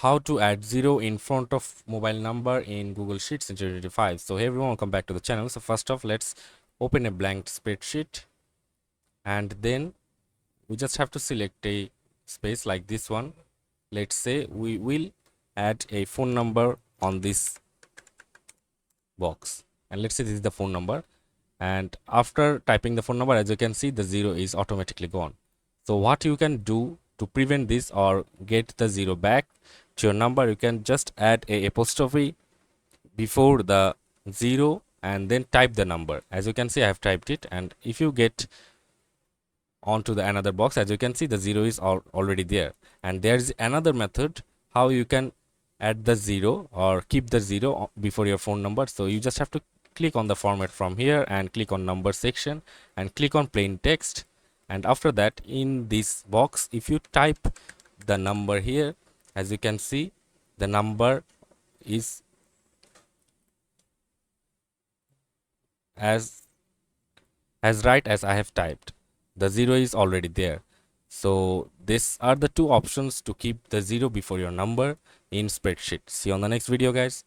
how to add 0 in front of mobile number in Google Sheets in 2025. So hey everyone, welcome back to the channel. So first off, let's open a blank spreadsheet, and then we just have to select a space like this one. Let's say we will add a phone number on this box, and let's say this is the phone number, and after typing the phone number, as you can see, the 0 is automatically gone. So what you can do to prevent this or get the 0 back to your number, you can just add a apostrophe before the 0 and then type the number. As you can see, I have typed it, and if you get onto the another box, as you can see, the 0 is already there. And there's another method how you can add the 0 or keep the 0 before your phone number. So you just have to click on the format from here and click on number section and click on plain text, and after that, in this box, if you type the number here, as you can see, the number is as right as I have typed. The 0 is already there. So these are the two options to keep the 0 before your number in spreadsheet. See you on the next video, guys.